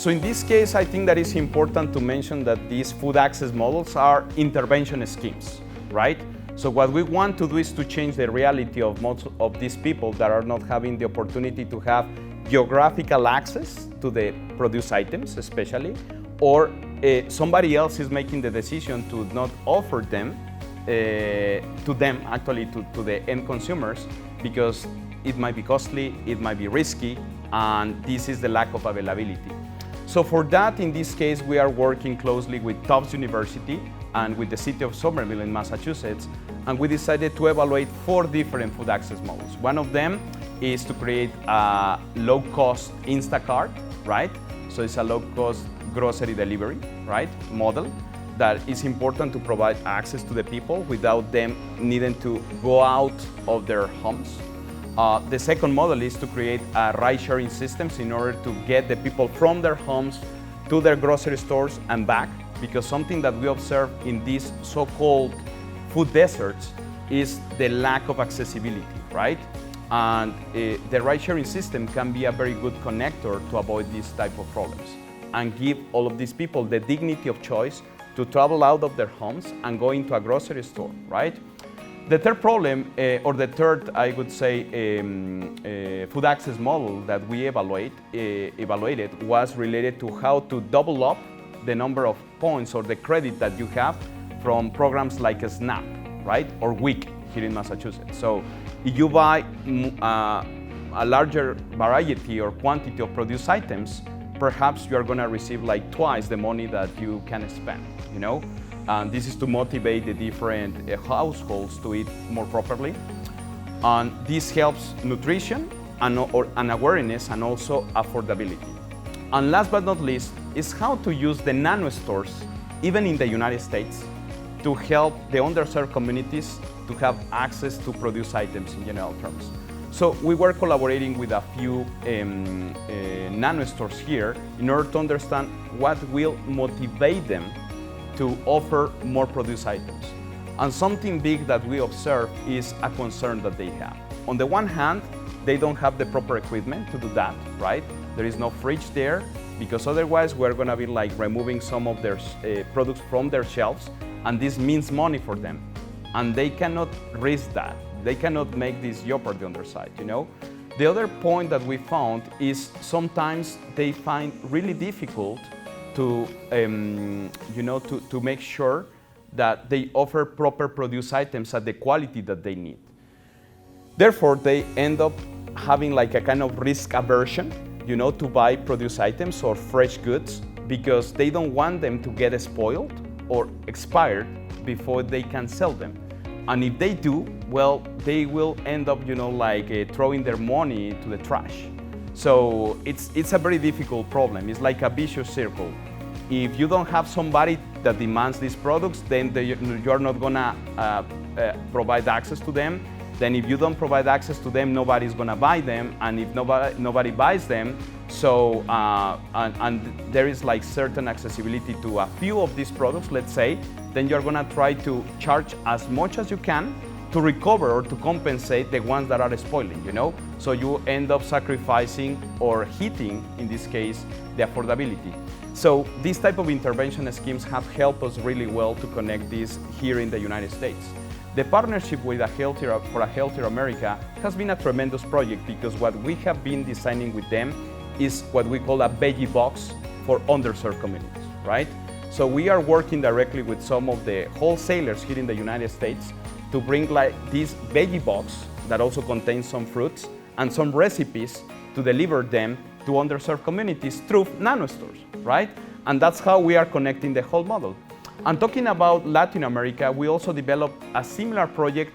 So in this case, I think that it's important to mention that these food access models are intervention schemes, right? So what we want to do is to change the reality of most of these people that are not having the opportunity to have geographical access to the produced items, especially, or somebody else is making the decision to not offer them to them, actually to the end consumers, because it might be costly, it might be risky, and this is the lack of availability. So for that, in this case, we are working closely with Tufts University and with the city of Somerville in Massachusetts, and we decided to evaluate 4 different food access models. One of them is to create a low-cost Instacart, right? So it's a low-cost grocery delivery, right, model that is important to provide access to the people without them needing to go out of their homes. The second model is to create ride-sharing systems in order to get the people from their homes to their grocery stores and back, because something that we observe in these so-called food deserts is the lack of accessibility, right? And the ride-sharing system can be a very good connector to avoid these type of problems and give all of these people the dignity of choice to travel out of their homes and go into a grocery store, right? The third problem, or the third, I would say, food access model that we evaluated was related to how to double up the number of points or the credit that you have from programs like SNAP, right, or WIC here in Massachusetts. So if you buy a larger variety or quantity of produced items, perhaps you are going to receive like twice the money that you can spend, you know? And this is to motivate the different households to eat more properly. And this helps nutrition and awareness and also affordability. And last but not least is how to use the nano stores, even in the United States, to help the underserved communities to have access to produce items in general terms. So we were collaborating with a few nano stores here in order to understand what will motivate them to offer more produce items. And something big that we observe is a concern that they have. On the one hand, they don't have the proper equipment to do that, right? There is no fridge there, because otherwise we're gonna be like removing some of their products from their shelves, and this means money for them. And they cannot risk that. They cannot make this jeopardy on their side, you know? The other point that we found is sometimes they find really difficult to, to make sure that they offer proper produce items at the quality that they need. Therefore, they end up having like a kind of risk aversion, you know, to buy produce items or fresh goods, because they don't want them to get spoiled or expired before they can sell them. And if they do, well, they will end up, throwing their money to the trash. So it's a very difficult problem. It's like a vicious circle. If you don't have somebody that demands these products, then you're not gonna provide access to them. Then if you don't provide access to them, nobody's gonna buy them. And if nobody buys them, so, and there is like certain accessibility to a few of these products, let's say, then you're gonna try to charge as much as you can to recover or to compensate the ones that are spoiling, you know? So you end up sacrificing or hitting, in this case, the affordability. So these type of intervention schemes have helped us really well to connect this here in the United States. The partnership with for a Healthier America has been a tremendous project, because what we have been designing with them is what we call a veggie box for underserved communities, right? So we are working directly with some of the wholesalers here in the United States to bring like this veggie box that also contains some fruits and some recipes to deliver them to underserved communities through nano stores, right? And that's how we are connecting the whole model. And talking about Latin America, we also developed a similar project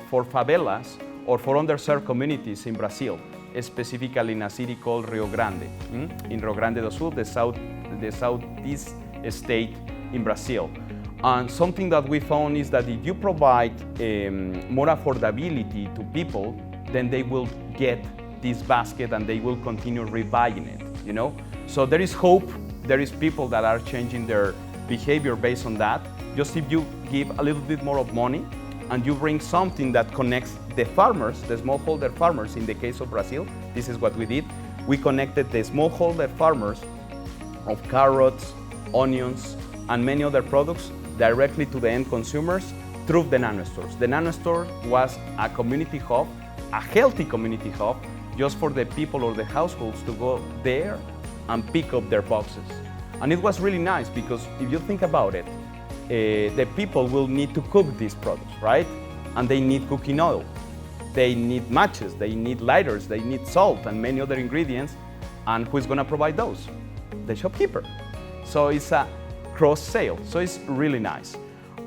for favelas or for underserved communities in Brazil, specifically in a city called Rio Grande, in Rio Grande do Sul, the southeast state in Brazil. And something that we found is that if you provide more affordability to people, then they will get this basket and they will continue rebuying it, you know? So there is hope, there is people that are changing their behavior based on that. Just if you give a little bit more of money and you bring something that connects the farmers, the smallholder farmers, in the case of Brazil, this is what we did. We connected the smallholder farmers of carrots, onions, and many other products directly to the end consumers through the nano stores. The nano store was a community hub, a healthy community hub, just for the people or the households to go there and pick up their boxes. And it was really nice because if you think about it, the people will need to cook these products, right? And they need cooking oil, they need matches, they need lighters, they need salt and many other ingredients. And who's gonna provide those? The shopkeeper. So it's a cross sale, so it's really nice.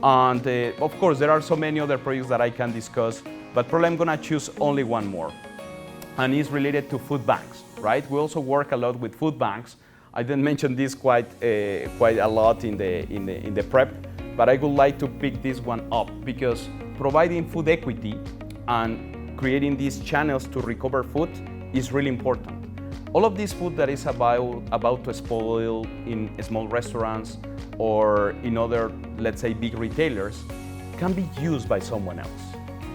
And of course, there are so many other projects that I can discuss, but probably I'm gonna choose only one more. And it's related to food banks, right? We also work a lot with food banks. I didn't mention this quite a lot in the prep, but I would like to pick this one up because providing food equity and creating these channels to recover food is really important. All of this food that is about to spoil in small restaurants or in other, let's say, big retailers can be used by someone else.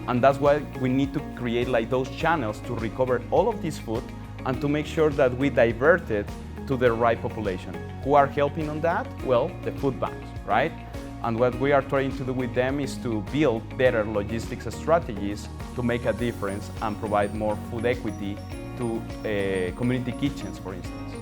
And that's why we need to create like those channels to recover all of this food and to make sure that we divert it to the right population. Who are helping on that? Well, the food banks, right? And what we are trying to do with them is to build better logistics strategies to make a difference and provide more food equity to community kitchens, for instance.